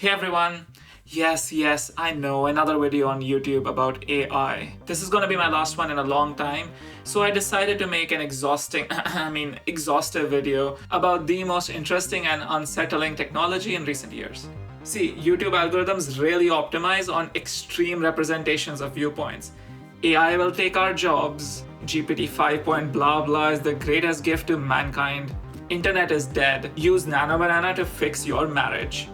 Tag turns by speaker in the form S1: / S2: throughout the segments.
S1: Hey everyone! Yes, I know, another video on YouTube about AI. This is gonna be my last one in a long time, so I decided to make an exhaustive video about the most interesting and unsettling technology in recent years. See, YouTube algorithms really optimize on extreme representations of viewpoints. AI will take our jobs. GPT 5 point blah blah is the greatest gift to mankind. Internet is dead. Use Nano Banana to fix your marriage.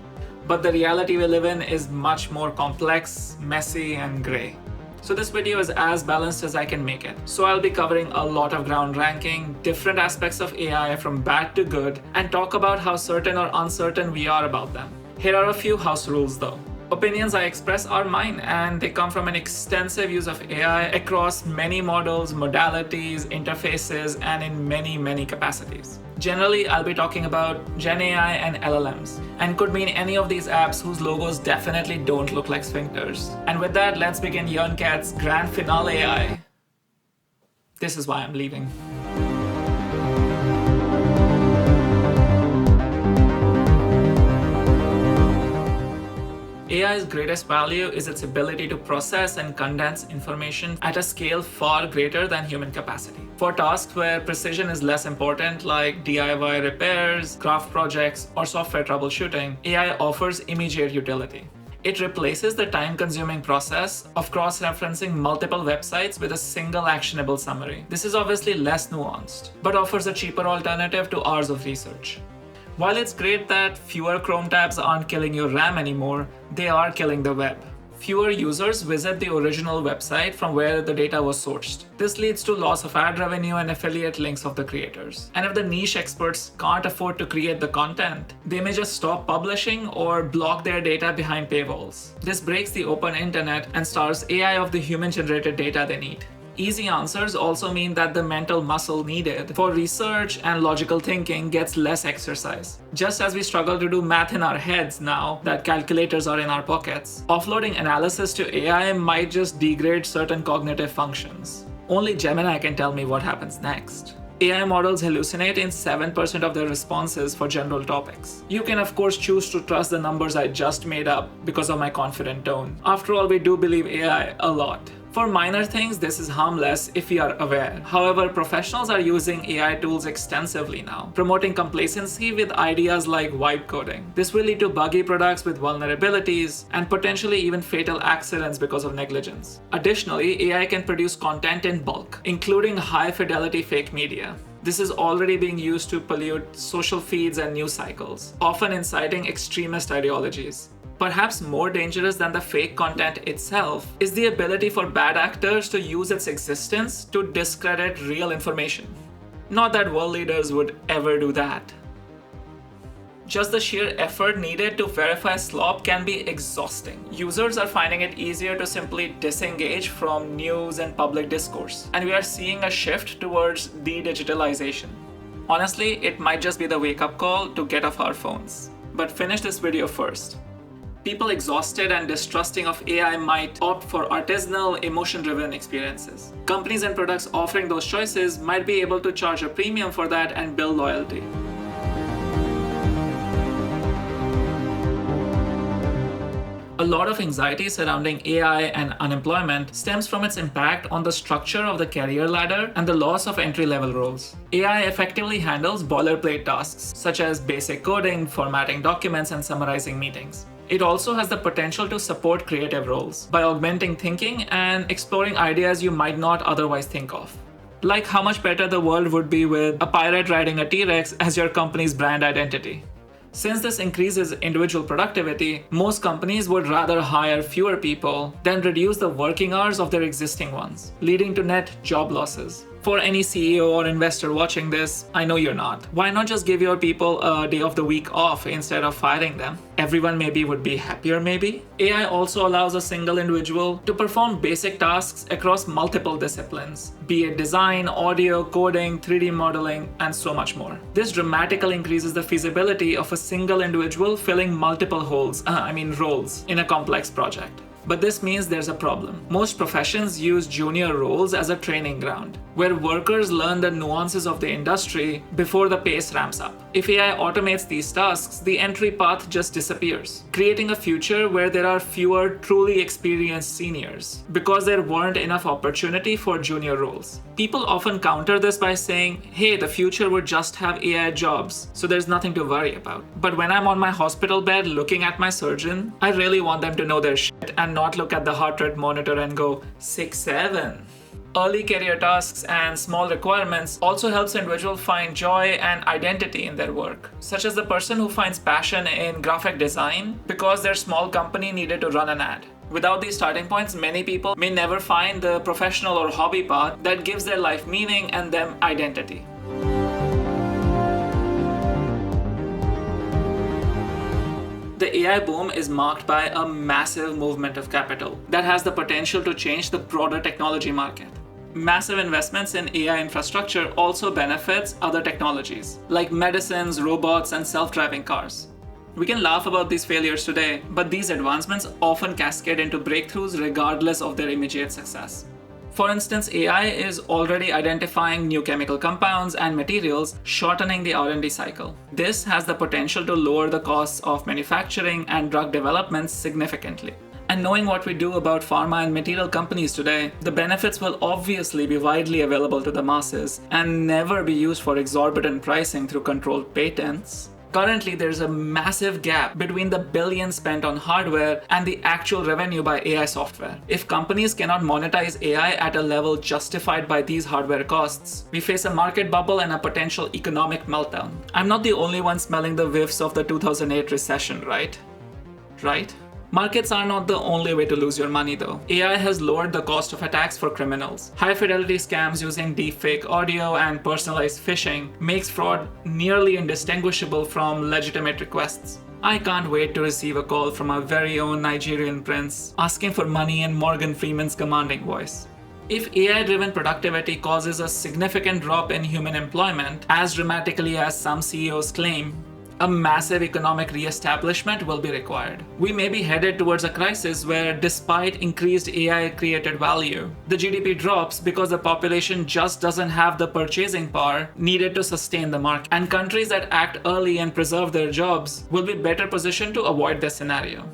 S1: But the reality we live in is much more complex, messy, and grey. So this video is as balanced as I can make it. So I'll be covering a lot of ground ranking, different aspects of AI from bad to good, and talk about how certain or uncertain we are about them. Here are a few house rules though. Opinions I express are mine, and they come from an extensive use of AI across many models, modalities, interfaces, and in many capacities. Generally, I'll be talking about Gen AI and LLMs, and could mean any of these apps whose logos definitely don't look like sphincters. And with that, let's begin Yarncat's grand finale AI. This is why I'm leaving. AI's greatest value is its ability to process and condense information at a scale far greater than human capacity. For tasks where precision is less important, like DIY repairs, craft projects, or software troubleshooting, AI offers immediate utility. It replaces the time-consuming process of cross-referencing multiple websites with a single actionable summary. This is obviously less nuanced, but offers a cheaper alternative to hours of research. While it's great that fewer Chrome tabs aren't killing your RAM anymore, they are killing the web. Fewer users visit the original website from where the data was sourced. This leads to loss of ad revenue and affiliate links of the creators. And if the niche experts can't afford to create the content, they may just stop publishing or block their data behind paywalls. This breaks the open internet and starves AI of the human-generated data they need. Easy answers also mean that the mental muscle needed for research and logical thinking gets less exercise. Just as we struggle to do math in our heads now that calculators are in our pockets, offloading analysis to AI might just degrade certain cognitive functions. Only Gemini can tell me what happens next. AI models hallucinate in 7% of their responses for general topics. You can of course choose to trust the numbers I just made up because of my confident tone. After all, we do believe AI a lot. For minor things, this is harmless if we are aware. However, professionals are using AI tools extensively now, promoting complacency with ideas like vibe coding. This will lead to buggy products with vulnerabilities and potentially even fatal accidents because of negligence. Additionally, AI can produce content in bulk, including high-fidelity fake media. This is already being used to pollute social feeds and news cycles, often inciting extremist ideologies. Perhaps more dangerous than the fake content itself is the ability for bad actors to use its existence to discredit real information. Not that world leaders would ever do that. Just the sheer effort needed to verify slop can be exhausting. Users are finding it easier to simply disengage from news and public discourse, and we are seeing a shift towards dedigitalisation. Honestly, it might just be the wake-up call to get off our phones. But finish this video first. People exhausted and distrusting of AI might opt for artisanal, emotion-driven experiences. Companies and products offering those choices might be able to charge a premium for that and build loyalty. A lot of anxiety surrounding AI and unemployment stems from its impact on the structure of the career ladder and the loss of entry-level roles. AI effectively handles boilerplate tasks, such as basic coding, formatting documents, and summarizing meetings. It also has the potential to support creative roles by augmenting thinking and exploring ideas you might not otherwise think of. Like how much better the world would be with a pirate riding a T-Rex as your company's brand identity. Since this increases individual productivity, most companies would rather hire fewer people than reduce the working hours of their existing ones, leading to net job losses. For any CEO or investor watching this, I know you're not. Why not just give your people a day of the week off instead of firing them? Everyone maybe would be happier maybe? AI also allows a single individual to perform basic tasks across multiple disciplines, be it design, audio, coding, 3D modeling, and so much more. This dramatically increases the feasibility of a single individual filling multiple roles in a complex project. But this means there's a problem. Most professions use junior roles as a training ground. where workers learn the nuances of the industry before the pace ramps up. If AI automates these tasks, the entry path just disappears, creating a future where there are fewer truly experienced seniors because there weren't enough opportunity for junior roles. People often counter this by saying, hey, the future would just have AI jobs, so there's nothing to worry about. But when I'm on my hospital bed looking at my surgeon, I really want them to know their shit and not look at the heart rate monitor and go, 6-7. Early career tasks and small requirements also helps individuals find joy and identity in their work, such as the person who finds passion in graphic design because their small company needed to run an ad. Without these starting points, many people may never find the professional or hobby path that gives their life meaning and them identity. The AI boom is marked by a massive movement of capital that has the potential to change the broader technology market. Massive investments in AI infrastructure also benefits other technologies, like medicines, robots, and self-driving cars. We can laugh about these failures today, but these advancements often cascade into breakthroughs regardless of their immediate success. For instance, AI is already identifying new chemical compounds and materials, shortening the R&D cycle. This has the potential to lower the costs of manufacturing and drug development significantly. And knowing what we do about pharma and material companies today, the benefits will obviously be widely available to the masses and never be used for exorbitant pricing through controlled patents. Currently, there's a massive gap between the billions spent on hardware and the actual revenue by AI software. If companies cannot monetize AI at a level justified by these hardware costs, we face a market bubble and a potential economic meltdown. I'm not the only one smelling the whiffs of the 2008 recession, right? Right? Markets are not the only way to lose your money though. AI has lowered the cost of attacks for criminals. High-fidelity scams using deepfake audio and personalized phishing makes fraud nearly indistinguishable from legitimate requests. I can't wait to receive a call from our very own Nigerian prince asking for money in Morgan Freeman's commanding voice. If AI-driven productivity causes a significant drop in human employment, as dramatically as some CEOs claim, a massive economic re-establishment will be required. We may be headed towards a crisis where, despite increased AI-created value, the GDP drops because the population just doesn't have the purchasing power needed to sustain the market. And countries that act early and preserve their jobs will be better positioned to avoid this scenario.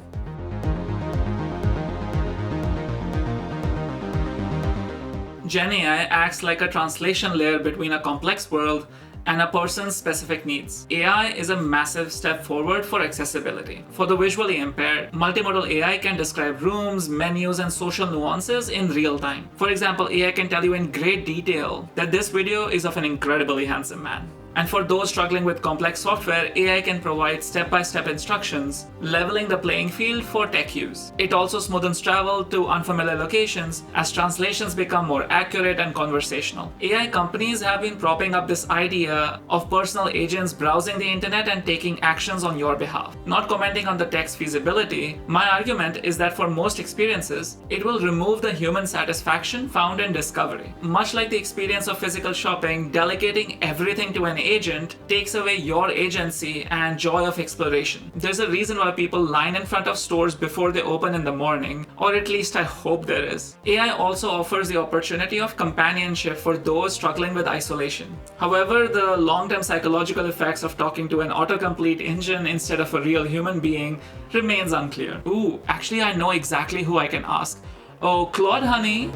S1: Gen AI acts like a translation layer between a complex world and a person's specific needs. AI is a massive step forward for accessibility. For the visually impaired, multimodal AI can describe rooms, menus, and social nuances in real time. For example, AI can tell you in great detail that this video is of an incredibly handsome man. And for those struggling with complex software, AI can provide step-by-step instructions, leveling the playing field for tech use. It also smoothens travel to unfamiliar locations as translations become more accurate and conversational. AI companies have been propping up this idea of personal agents browsing the internet and taking actions on your behalf. Not commenting on the tech's feasibility, my argument is that for most experiences, it will remove the human satisfaction found in discovery. Much like the experience of physical shopping, delegating everything to an agent takes away your agency and joy of exploration. There's a reason why people line in front of stores before they open in the morning, or at least I hope there is. AI also offers the opportunity of companionship for those struggling with isolation. However, the long-term psychological effects of talking to an autocomplete engine instead of a real human being remains unclear. Ooh, actually I know exactly who I can ask. Oh, Claude, honey.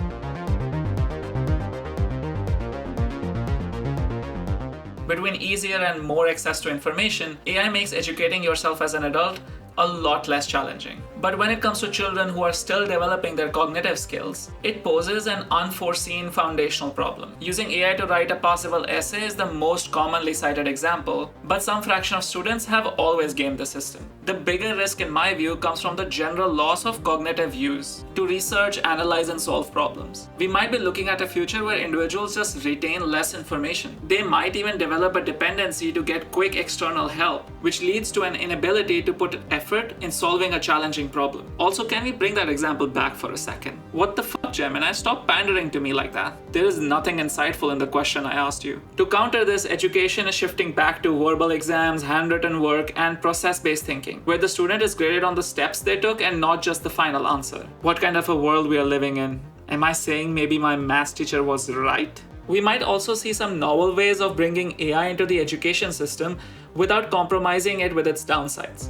S1: Between easier and more access to information, AI makes educating yourself as an adult a lot less challenging. But when it comes to children who are still developing their cognitive skills, it poses an unforeseen foundational problem. Using AI to write a passable essay is the most commonly cited example, but some fraction of students have always gamed the system. The bigger risk in my view comes from the general loss of cognitive use to research, analyze, and solve problems. We might be looking at a future where individuals just retain less information. They might even develop a dependency to get quick external help, which leads to an inability to put effort in solving a challenging problem. Also, can we bring that example back for a second? What the fuck, Gemini? Stop pandering to me like that. There is nothing insightful in the question I asked you. To counter this, education is shifting back to verbal exams, handwritten work, and process-based thinking, where the student is graded on the steps they took and not just the final answer. What kind of a world we are living in? Am I saying maybe my math teacher was right? We might also see some novel ways of bringing AI into the education system without compromising it with its downsides.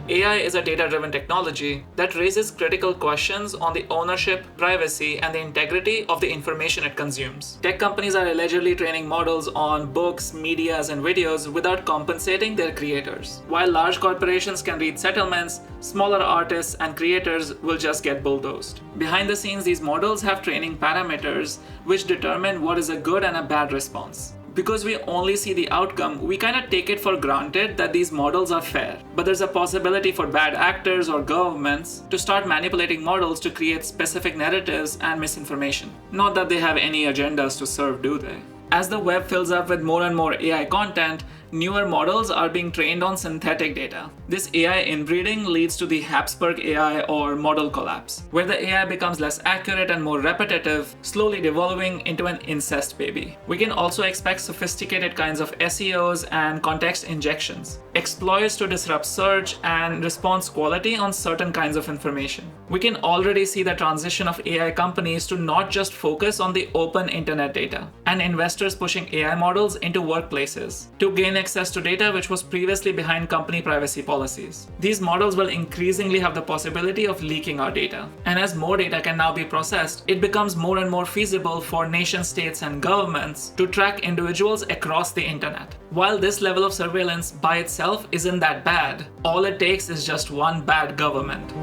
S1: AI is a data-driven technology that raises critical questions on the ownership, privacy, and the integrity of the information it consumes. Tech companies are allegedly training models on books, medias, and videos without compensating their creators. While large corporations can read settlements, smaller artists and creators will just get bulldozed. Behind the scenes, these models have training parameters which determine what is a good and a bad response. Because we only see the outcome, we kind of take it for granted that these models are fair. But there's a possibility for bad actors or governments to start manipulating models to create specific narratives and misinformation. Not that they have any agendas to serve, do they? As the web fills up with more and more AI content, newer models are being trained on synthetic data. This AI inbreeding leads to the Habsburg AI or model collapse, where the AI becomes less accurate and more repetitive, slowly devolving into an incest baby. We can also expect sophisticated kinds of SEOs and context injections, exploits to disrupt search and response quality on certain kinds of information. We can already see the transition of AI companies to not just focus on the open internet data, and investors pushing AI models into workplaces to gain access to data which was previously behind company privacy policies. These models will increasingly have the possibility of leaking our data. And as more data can now be processed, it becomes more and more feasible for nation states and governments to track individuals across the internet. While this level of surveillance by itself isn't that bad, all it takes is just one bad government.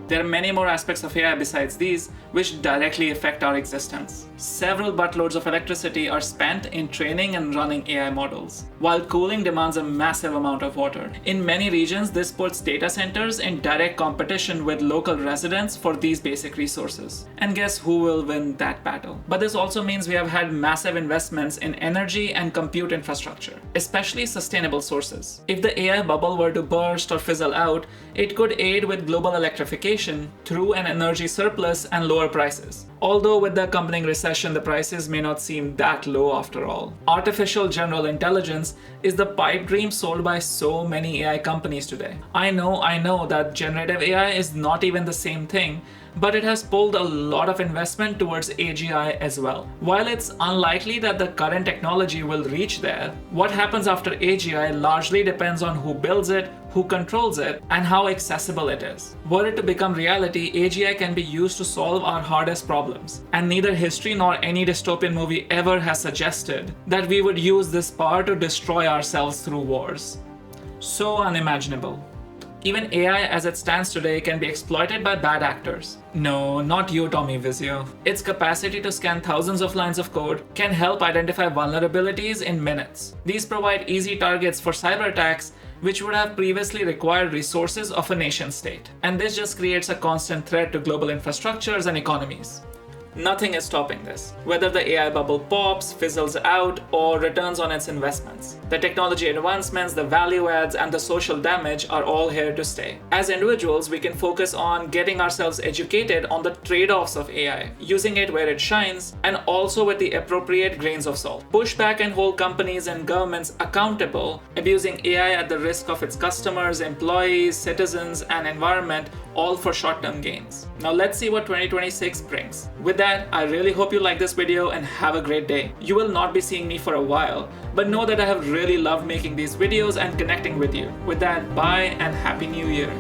S1: There are many more aspects of AI besides these which directly affect our existence. Several buttloads of electricity are spent in training and running AI models, while cooling demands a massive amount of water. In many regions, this puts data centers in direct competition with local residents for these basic resources. And guess who will win that battle? But this also means we have had massive investments in energy and compute infrastructure, especially sustainable sources. If the AI bubble were to burst or fizzle out, it could aid with global electrification through an energy surplus and lower prices. Although with the accompanying recession, the prices may not seem that low after all. Artificial general intelligence is the pipe dream sold by so many AI companies today. I know that generative AI is not even the same thing, but it has pulled a lot of investment towards AGI as well. While it's unlikely that the current technology will reach there, what happens after AGI largely depends on who builds it, who controls it, and how accessible it is. Were it to become reality, AGI can be used to solve our hardest problems, and neither history nor any dystopian movie ever has suggested that we would use this power to destroy ourselves through wars. So unimaginable. Even AI as it stands today can be exploited by bad actors. No, not you, Tommy Wiseau. Its capacity to scan thousands of lines of code can help identify vulnerabilities in minutes. These provide easy targets for cyber attacks, which would have previously required resources of a nation state. And this just creates a constant threat to global infrastructures and economies. Nothing is stopping this, whether the AI bubble pops, fizzles out, or returns on its investments. The technology advancements, the value adds, and the social damage are all here to stay. As individuals, we can focus on getting ourselves educated on the trade-offs of AI, using it where it shines, and also with the appropriate grains of salt. Push back and hold companies and governments accountable, abusing AI at the risk of its customers, employees, citizens, and environment, all for short-term gains. Now let's see what 2026 brings. With that, I really hope you like this video and have a great day. You will not be seeing me for a while, but know that I have really loved making these videos and connecting with you. With that, bye and Happy New Year.